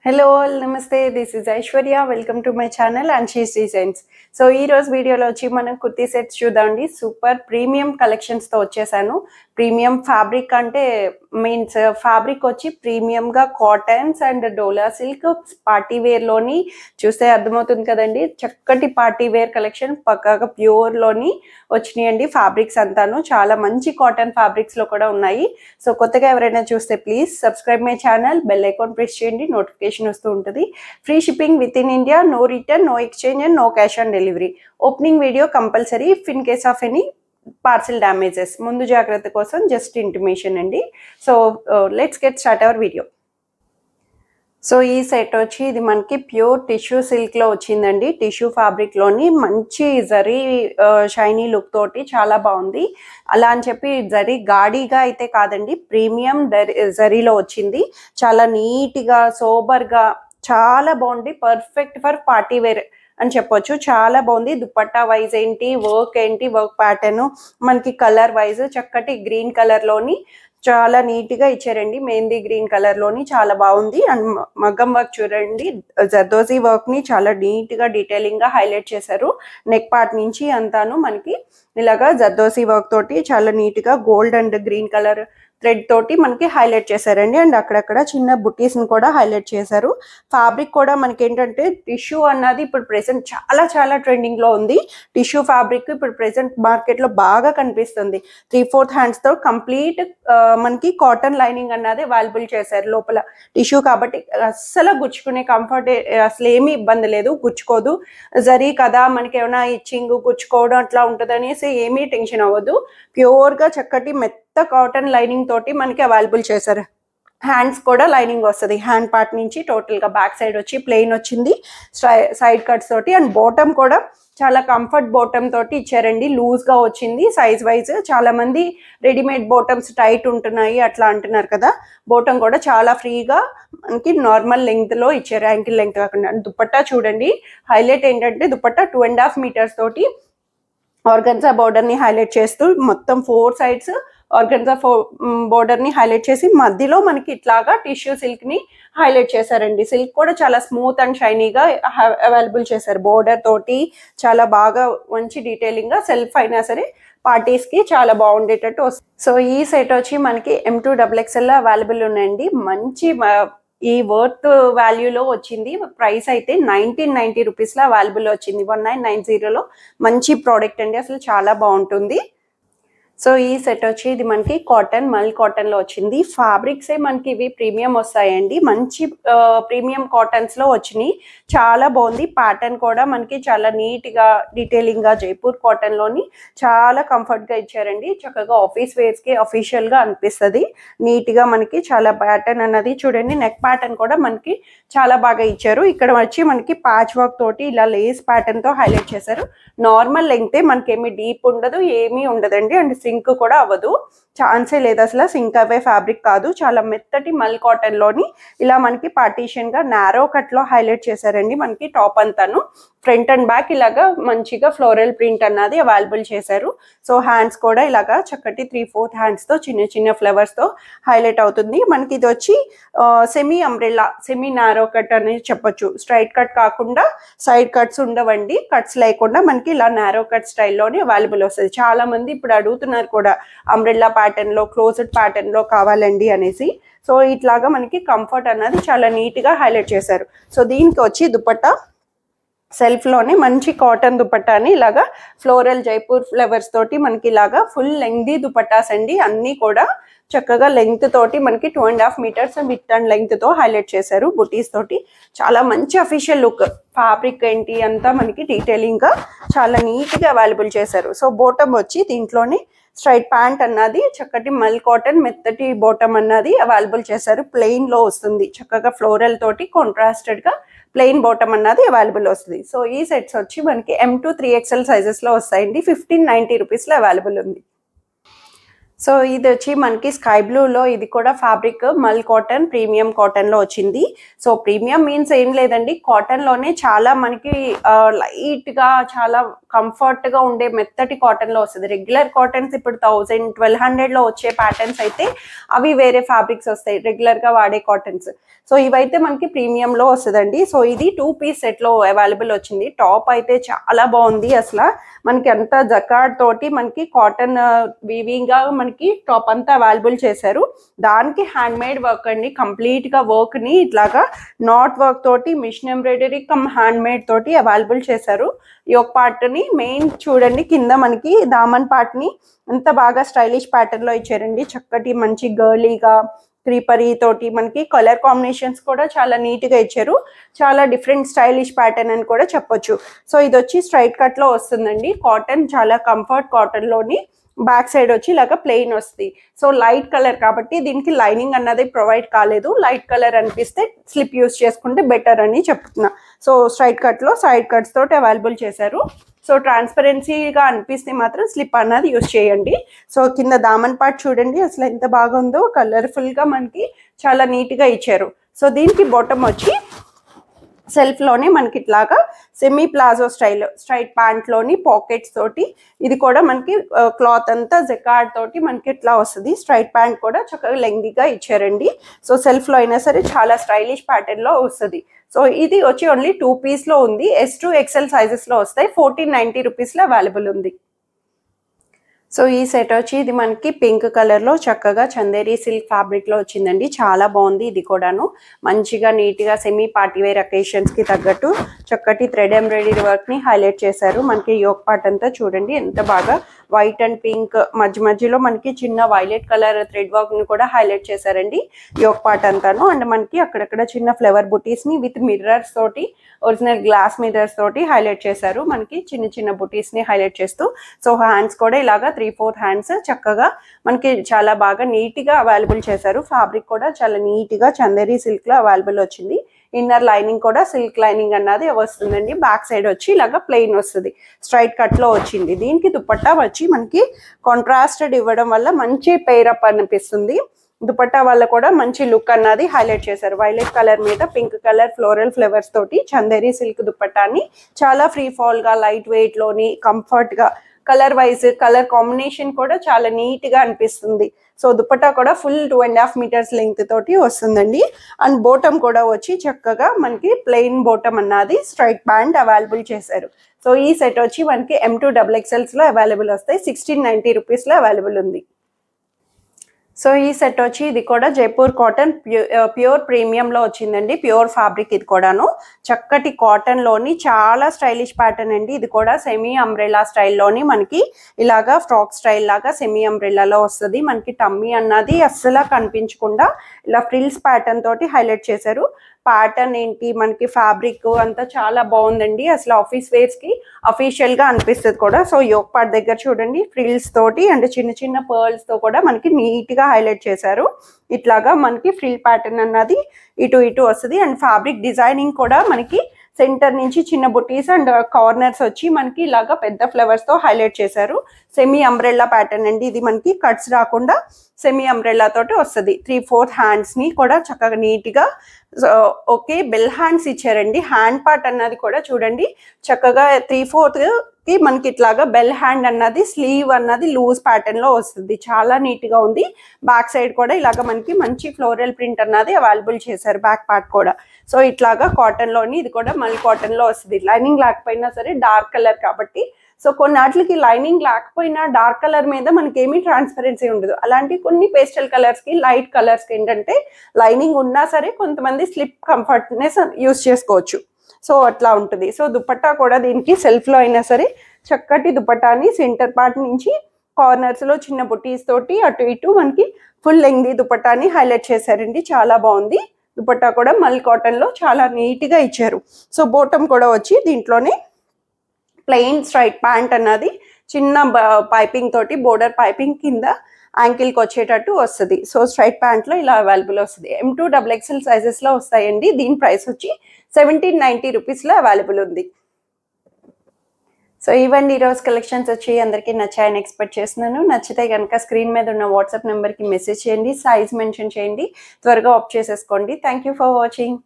Hello all, namaste. This is Aishwarya. Welcome to my channel and She's Designs. So ఈ రోజు వీడియోలో వచ్చి మనం కుర్తీ సెట్స్ చూద్దామండి. సూపర్ ప్రీమియం కలెక్షన్స్తో వచ్చేసాను. ప్రీమియం ఫ్యాబ్రిక్ అంటే మీన్స్ ఫ్యాబ్రిక్ వచ్చి ప్రీమియంగా cottons and dola silk party వేర్లోని చూస్తే అర్థమవుతుంది కదండి. చక్కటి పార్టీ వేర్ కలెక్షన్ పక్కాగా ప్యూర్లోని వచ్చినాయండి. ఫ్యాబ్రిక్స్ అంతాను చాలా మంచి కాటన్ ఫ్యాబ్రిక్స్లో కూడా ఉన్నాయి. సో కొత్తగా ఎవరైనా చూస్తే please subscribe my channel, bell icon press చేయండి, నోటిఫికేషన్ వస్తూ ఉంటుంది. Free shipping within India, no return, no exchange and no cash on delivery. Opening video compulsory if in case of any parcel damages, ముందు జాగ్రత్త కోసం just intimation అండి. So let's get start our video. సో ఈ set వచ్చి ఇది మనకి pure tissue సిల్క్లో వచ్చిందండి. టిష్యూ ఫ్యాబ్రిక్లోని మంచి జరీ షైనీ లుక్ తోటి చాలా బాగుంది. అలా అని చెప్పి జరీ గాడిగా అయితే కాదండి, ప్రీమియం జరీలో వచ్చింది. చాలా నీట్గా సోబర్గా చాలా బాగుంది. పర్ఫెక్ట్ ఫర్ పార్టీ వేర్ అని చెప్పొచ్చు. చాలా బాగుంది. దుపట్టా వైజ్ ఏంటి, వర్క్ ప్యాటర్న్ మనకి కలర్ వైజ్ చక్కటి గ్రీన్ కలర్లోని చాలా నీట్గా ఇచ్చారండి. మెహందీ గ్రీన్ కలర్లోని చాలా బాగుంది. అండ్ మగ్గం వర్క్ చూడండి, జర్దోజీ వర్క్ని చాలా నీట్గా డీటెయిలింగ్గా హైలైట్ చేశారు. నెక్ పార్ట్ నుంచి అంతాను మనకి ఇలాగా జర్దోజీ వర్క్ తోటి చాలా నీట్గా gold and green colour thread తోటి మనకి హైలైట్ చేశారండి. అండ్ అక్కడక్కడ చిన్న బుటీస్ని కూడా హైలైట్ చేశారు. ఫ్యాబ్రిక్ కూడా మనకి ఏంటంటే టిష్యూ అన్నది ఇప్పుడు ప్రెసెంట్ చాలా ట్రెండింగ్లో ఉంది. టిష్యూ ఫ్యాబ్రిక్ ఇప్పుడు ప్రెసెంట్ మార్కెట్లో బాగా కనిపిస్తుంది. 3/4 హ్యాండ్స్తో కంప్లీట్ మనకి కాటన్ లైనింగ్ అన్నది అవైలబుల్ చేశారు. లోపల టిష్యూ కాబట్టి అస్సలు గుచ్చుకునే కంఫర్ట్ అసలు ఏమీ ఇబ్బంది లేదు, గుచ్చుకోదు. జరీ కదా మనకి ఏమైనా ఇచ్చింగ్ గుచ్చుకోవడం అట్లా ఉంటుంది అనేసి ఏమీ టెన్షన్ అవ్వదు. ప్యూర్గా చక్కటి మెత్త కాటన్ లైనింగ్ తోటి మనకి అవైలబుల్ చేశారు. హ్యాండ్స్ కూడా లైనింగ్ వస్తుంది. హ్యాండ్ పార్ట్ నుంచి టోటల్గా బ్యాక్ సైడ్ వచ్చి ప్లెయిన్ వచ్చింది సైడ్ కట్స్ తోటి. అండ్ బాటమ్ కూడా చాలా కంఫర్ట్ బాటమ్ తోటి ఇచ్చారండి. లూజ్గా వచ్చింది సైజ్ వైజ్. చాలా మంది రెడీమేడ్ బాటమ్స్ టైట్ ఉంటున్నాయి అట్లా అంటున్నారు కదా, బాటమ్ కూడా చాలా ఫ్రీగా మనకి నార్మల్ లెంగ్త్లో ఇచ్చారు, యాంకిల్ లెంగ్త్ కాకుండా. దుపట్టా చూడండి, హైలైట్ ఏంటంటే దుపట్టా 2.5 మీటర్స్ తోటి ఆర్గన్జా బోర్డర్ని హైలైట్ చేస్తూ మొత్తం 4 సైడ్స్ ఆర్గన్జా బోర్డర్ని హైలైట్ చేసి మధ్యలో మనకి ఇట్లాగా టిష్యూ సిల్క్ని హైలైట్ చేశారండి. సిల్క్ కూడా చాలా స్మూత్ అండ్ షైనీగా అవైలబుల్ చేశారు. బోర్డర్ తోటి చాలా బాగా మంచి డీటెయిలింగ్గా సెల్ఫ్ అయినా సరే పార్టీస్కి చాలా బాగుండేటట్టు వస్తుంది. సో ఈ సెట్ వచ్చి మనకి M2 XXL అవైలబుల్ ఉన్నాయండి. మంచి ఈ వర్త్ వాల్యూలో వచ్చింది. ప్రైస్ అయితే 1990 రూపీస్లో అవైలబుల్ వచ్చింది. 1990లో మంచి ప్రోడక్ట్ అండి, అసలు చాలా బాగుంటుంది. సో ఈ సెట్ వచ్చి ఇది మనకి కాటన్, మల్ కాటన్లో వచ్చింది. ఫ్యాబ్రిక్సే మనకి ఇవి ప్రీమియం వస్తాయండి. మంచి ప్రీమియం కాటన్స్లో వచ్చినాయి. చాలా బాగుంది. ప్యాటర్న్ కూడా మనకి చాలా నీట్గా డీటెయిలింగ్గా జైపూర్ కాటన్లోని చాలా కంఫర్ట్గా ఇచ్చారండి. చక్కగా ఆఫీస్ వేర్స్కి అఫీషియల్గా అనిపిస్తుంది. నీట్గా మనకి చాలా ప్యాటర్న్ అన్నది చూడండి. నెక్ ప్యాటర్న్ కూడా మనకి చాలా బాగా ఇచ్చారు. ఇక్కడ వచ్చి మనకి ప్యాచ్ వర్క్ తోటి ఇలా లేస్ ప్యాటర్న్తో హైలైట్ చేశారు. నార్మల్ లెంగ్తే మనకేమీ డీప్ ఉండదు, ఏమీ ఉండదండి. అండ్ సింక్ కూడా అవ్వదు, ఛాన్సే లేదు అసలు. సింక్ అవే ఫ్యాబ్రిక్ కాదు. చాలా మెత్తటి మల్ కాటన్లోని ఇలా మనకి పార్టీషన్గా నారో కట్లో హైలైట్ చేశారండి. మనకి టాప్ అంతాను ఫ్రంట్ అండ్ బ్యాక్ ఇలాగా మంచిగా ఫ్లోరల్ ప్రింట్ అన్నది అవైలబుల్ చేశారు. సో హ్యాండ్స్ కూడా ఇలాగా చక్కటి 3/4 హ్యాండ్స్తో చిన్న చిన్న ఫ్లవర్స్తో హైలైట్ అవుతుంది. మనకి ఇది వచ్చి semi umbrella, semi narrow cut అనేది చెప్పొచ్చు. స్ట్రైట్ కట్ కాకుండా సైడ్ కట్స్ ఉండవండి. కట్స్ లేకుండా మనకి ఇలా నారో కట్ స్టైల్లోనే అవైలబుల్ వస్తుంది. చాలా మంది ఇప్పుడు అడుగుతున్నారు కూడా అంబ్రెల్లా ప్యాటర్న్లో, క్లోజ్డ్ ప్యాటర్న్లో కావాలండి అనేసి. సో ఇట్లాగా మనకి కంఫర్ట్ అన్నది చాలా నీట్గా హైలైట్ చేశారు. సో దీనికి వచ్చి దుపట్టా సెల్ఫ్లోనే మంచి కాటన్ దుపట్టాని ఇలాగా ఫ్లోరల్ జైపూర్ ఫ్లవర్స్ తోటి మనకి ఇలాగా ఫుల్ లెంగ్దీ దుపట్టాస్ అండి. అన్నీ కూడా చక్కగా లెంగ్త్ తోటి మనకి 2.5 మీటర్స్ విత్ అండ్ లెంగ్త్తో హైలైట్ చేశారు. బుటీస్ తోటి చాలా మంచి అఫీషియల్ లుక్. ఫ్యాబ్రిక్ ఏంటి అంతా మనకి డీటెయిలింగ్గా చాలా నీట్గా అవైలబుల్ చేశారు. సో బాటమ్ వచ్చి దీంట్లోనే స్ట్రైట్ ప్యాంట్ అన్నది చక్కటి మల్ కాటన్ మెత్తటి బాటమ్ అన్నది అవైలబుల్ చేశారు. ప్లెయిన్లో వస్తుంది. చక్కగా ఫ్లోరల్ తోటి కాంట్రాస్టెడ్గా ప్లెయిన్ బాటమ్ అన్నది అవైలబుల్ వస్తుంది. సో ఈ సెట్స్ వచ్చి మనకి M2 3XL సైజెస్లో వస్తాయండి. 1590 రూపీస్లో అవైలబుల్ ఉంది. సో ఇది వచ్చి మనకి స్కై బ్లూలో ఇది కూడా ఫ్యాబ్రిక్ మల్ కాటన్ ప్రీమియం కాటన్లో వచ్చింది. సో ప్రీమియం మీన్స్ ఏం లేదండి, కాటన్లోనే చాలా మనకి లైట్గా చాలా కంఫర్ట్గా ఉండే మెత్తటి కాటన్లో వస్తుంది. రెగ్యులర్ కాటన్స్ ఇప్పుడు 1000-1200లో వచ్చే ప్యాటర్న్స్ అయితే అవి వేరే ఫ్యాబ్రిక్స్ వస్తాయి రెగ్యులర్గా వాడే కాటన్స్. సో ఇవైతే మనకి ప్రీమియంలో వస్తుందండి. సో ఇది 2 పీస్ సెట్లో అవైలబుల్ వచ్చింది. టాప్ అయితే చాలా బాగుంది, అసలు మనకి అంతా జకార్డ్ తోటి మనకి కాటన్ వీవింగ్గా మనకి టాప్ అంతా అవైలబుల్ చేశారు. దానికి హ్యాండ్ మేడ్ వర్క్ అండి, కంప్లీట్గా వర్క్ని ఇట్లాగా నాట్ వర్క్ తోటి machine embroidery cum handmade తోటి అవైలబుల్ చేశారు. ఈ ఒక పార్ట్ని మెయిన్ చూడండి, కింద మనకి దామన్ పార్ట్ని అంత బాగా స్టైలిష్ ప్యాటర్న్లో ఇచ్చారండి. చక్కటి మంచి గర్లీగా క్రీపరీ తోటి మనకి కలర్ కాంబినేషన్స్ కూడా చాలా నీట్గా ఇచ్చారు. చాలా డిఫరెంట్ స్టైలిష్ ప్యాటర్న్ అని కూడా చెప్పొచ్చు. సో ఇది వచ్చి స్ట్రైట్ కట్లో వస్తుందండి. కాటన్ చాలా కంఫర్ట్ కాటన్లోని బ్యాక్ సైడ్ వచ్చి ఇలాగ ప్లెయిన్ వస్తుంది. సో లైట్ కలర్ కాబట్టి దీనికి లైనింగ్ అన్నది ప్రొవైడ్ కాలేదు. లైట్ కలర్ అనిపిస్తే స్లిప్ యూస్ చేసుకుంటే బెటర్ అని చెప్తున్నా. సో స్ట్రైట్ కట్లో సైడ్ కట్స్ తోటి అవైలబుల్ చేశారు. సో ట్రాన్స్పరెన్సీగా అనిపిస్తే మాత్రం స్లిప్ అన్నది యూస్ చేయండి. సో కింద దామన్ పార్ట్ చూడండి అసలు ఎంత బాగుందో, కలర్ఫుల్గా మనకి చాలా నీట్గా ఇచ్చారు. సో దీనికి బాటమ్ వచ్చి సెల్ఫ్లోనే మనకి ఇట్లాగా సెమీ ప్లాజో స్టైల్ స్ట్రైట్ ప్యాంట్లోని పాకెట్స్ తోటి, ఇది కూడా మనకి క్లాత్ అంతా జకార్డ్ తోటి మనకి ఇట్లా వస్తుంది. స్ట్రైట్ ప్యాంట్ కూడా చక్కగా లెంగ్దీగా ఇచ్చారండి. సో సెల్ఫ్లో అయినా సరే చాలా స్టైలిష్ ప్యాటర్న్లో వస్తుంది. సో ఇది వచ్చి ఓన్లీ 2 పీస్లో ఉంది. S2 XL సైజెస్లో వస్తాయి. 1490 రూపీస్లో అవైలబుల్ ఉంది. సో ఈ సెట్ వచ్చి ఇది మనకి పింక్ కలర్లో చక్కగా చందేరి సిల్క్ ఫ్యాబ్రిక్లో వచ్చిందండి. చాలా బాగుంది. ఇది కూడాను మంచిగా నీట్గా సెమీ పార్టీవేర్ అకేషన్స్కి తగ్గట్టు చక్కటి థ్రెడ్ ఎంబ్రాయిడరీ వర్క్ని హైలైట్ చేశారు. మనకి యోక్ పార్ట్ అంతా చూడండి ఎంత బాగా వైట్ అండ్ పింక్ మధ్యలో మనకి చిన్న వైలెట్ కలర్ థ్రెడ్ వర్క్ని కూడా హైలైట్ చేశారండి యోక్ పార్ట్ అంతాను. అండ్ మనకి అక్కడక్కడ చిన్న ఫ్లవర్ బుటీస్ని విత్ మిర్రర్స్ తోటి ఒరిజినల్ గ్లాస్ మిర్రర్స్ తోటి హైలైట్ చేశారు. మనకి చిన్న చిన్న బుటీస్ని హైలైట్ చేస్తూ, సో హ్యాండ్స్ కూడా ఇలాగా 3/4 హ్యాండ్స్ చక్కగా మనకి చాలా బాగా నీట్గా అవైలబుల్ చేశారు. ఫ్యాబ్రిక్ కూడా చాలా నీట్గా చందేరి సిల్క్లో అవైలబుల్ వచ్చింది. ఇన్నర్ లైనింగ్ కూడా సిల్క్ లైనింగ్ అన్నది వస్తుందండి. బ్యాక్ సైడ్ వచ్చి ఇలాగా ప్లెయిన్ వస్తుంది, స్ట్రైట్ కట్లో వచ్చింది. దీనికి దుపట్టా వచ్చి మనకి కాంట్రాస్టెడ్ ఇవ్వడం వల్ల మంచి పేరప్ అనిపిస్తుంది. దుపట్టా వల్ల కూడా మంచి లుక్ అన్నది హైలైట్ చేశారు. వైలెట్ కలర్ మీద పింక్ కలర్ ఫ్లోరల్ ఫ్లవర్స్ తోటి చందేరి సిల్క్ దుపట్టాని చాలా ఫ్రీ ఫాల్గా లైట్ వెయిట్లోని కంఫర్ట్గా కలర్ వైజ్ కలర్ కాంబినేషన్ కూడా చాలా నీట్గా అనిపిస్తుంది. సో దుపట్టా కూడా ఫుల్ 2.5 మీటర్స్ లెంగ్త్ తోటి వస్తుందండి. అండ్ బోటమ్ కూడా వచ్చి చక్కగా మనకి ప్లెయిన్ బోటమ్ అన్నది స్ట్రైట్ బ్యాండ్ అవైలబుల్ చేశారు. సో ఈ సెట్ వచ్చి మనకి M2 XXLలో అవైలబుల్ వస్తాయి. 1690 రూపీస్లో అవైలబుల్ ఉంది. సో ఈ సెట్ వచ్చి ఇది కూడా జైపూర్ కాటన్ ప్యూర్ ప్రీమియంలో వచ్చిందండి. ప్యూర్ ఫ్యాబ్రిక్ ఇది కూడాను చక్కటి కాటన్లోని చాలా స్టైలిష్ ప్యాటర్న్ అండి. ఇది కూడా సెమీ అంబ్రెల్లా స్టైల్లోని మనకి ఇలాగా ఫ్రాక్ స్టైల్ లాగా సెమీ అంబ్రెల్లాలో వస్తుంది. మనకి టమ్మీ అన్నది అస్సలు కనిపించకుండా ఇలా ఫ్రిల్స్ ప్యాటర్న్ తోటి హైలైట్ చేశారు. ప్యాటర్న్ ఏంటి మనకి ఫ్యాబ్రిక్ అంతా చాలా బాగుందండి. అసలు ఆఫీస్ వేర్స్కి అఫీషియల్గా అనిపిస్తుంది కూడా. సో యోక్ పార్ట్ దగ్గర చూడండి ఫ్రిల్స్ తోటి అండ్ చిన్న చిన్న పర్ల్స్తో కూడా మనకి నీట్గా హైలైట్ చేశారు. ఇట్లాగా మనకి ఫ్రిల్ ప్యాటర్న్ అన్నది ఇటు వస్తుంది. అండ్ ఫ్యాబ్రిక్ డిజైనింగ్ కూడా మనకి సెంటర్ నుంచి చిన్న బుటీస్ అండ్ కార్నర్స్ వచ్చి మనకి ఇలాగా పెద్ద ఫ్లవర్స్తో హైలైట్ చేశారు. సెమీ అంబ్రెల్లా ప్యాటర్న్ అండి. ఇది మనకి కట్స్ రాకుండా సెమీ అంబ్రెల్లా తోటి వస్తుంది. 3/4 హ్యాండ్స్ని కూడా చక్కగా నీట్గా ఓకే బెల్ హ్యాండ్స్ ఇచ్చారండి. హ్యాండ్ పార్ట్ అన్నది కూడా చూడండి చక్కగా 3/4కి మనకి ఇట్లాగా బెల్ హ్యాండ్ అన్నది స్లీవ్ అన్నది లూజ్ ప్యాటర్న్ లో వస్తుంది. చాలా నీట్ గా ఉంది. బ్యాక్ సైడ్ కూడా ఇలాగ మనకి మంచి ఫ్లోరల్ ప్రింట్ అన్నది అవైలబుల్ చేశారు బ్యాక్ పార్ట్ కూడా. సో ఇట్లాగా కాటన్ లోని ఇది కూడా మళ్ళీ కాటన్ లో వస్తుంది. లైనింగ్ లేకపోయినా సరే డార్క్ కలర్ కాబట్టి సో కొన్నిటికి లైనింగ్ లేకపోయినా డార్క్ కలర్ మీద మనకి ఏమీ ట్రాన్స్పరెన్సీ ఉండదు. అలాంటి కొన్ని పేస్టల్ కలర్స్ కి లైట్ కలర్స్ కి ఏంటంటే లైనింగ్ ఉన్నా సరే కొంతమంది స్లిప్ కంఫర్ట్నెస్ యూస్ చేసుకోవచ్చు. సో అట్లా ఉంటుంది. సో దుపట్టా కూడా దీనికి సెల్ఫ్ లో అయినా సరే చక్కటి దుపట్టాని సెంటర్ పార్ట్ నుంచి కార్నర్స్ లో చిన్న బుటీస్ తోటి అటు ఇటు మనకి ఫుల్ లెంగ్తీ దుపట్టాని హైలైట్ చేశారండి. చాలా బాగుంది. దుపట్టా కూడా మల్ కాటన్ లో చాలా నీట్ గా ఇచ్చారు. సో బోటం కూడా వచ్చి దీంట్లోనే ప్లెయిన్ స్ట్రైట్ ప్యాంట్ అన్నది చిన్న పైపింగ్ తోటి బోర్డర్ పైపింగ్ కింద యాంకిల్కి వచ్చేటట్టు వస్తుంది. సో స్ట్రైట్ ప్యాంట్లో ఇలా అవైలబుల్ వస్తుంది. M2 XXL సైజెస్లో వస్తాయండి. దీని ప్రైస్ వచ్చి 1790 రూపీస్లో అవైలబుల్ ఉంది. సో ఇవన్నీ ఈరోజు కలెక్షన్స్ వచ్చి అందరికీ నచ్చాయని ఎక్స్పెక్ట్ చేస్తున్నాను. నచ్చితే కనుక స్క్రీన్ మీద ఉన్న వాట్సాప్ నెంబర్కి మెసేజ్ చేయండి, సైజ్ మెన్షన్ చేయండి, త్వరగా ఆప్ చేసేసుకోండి. Thank you for watching.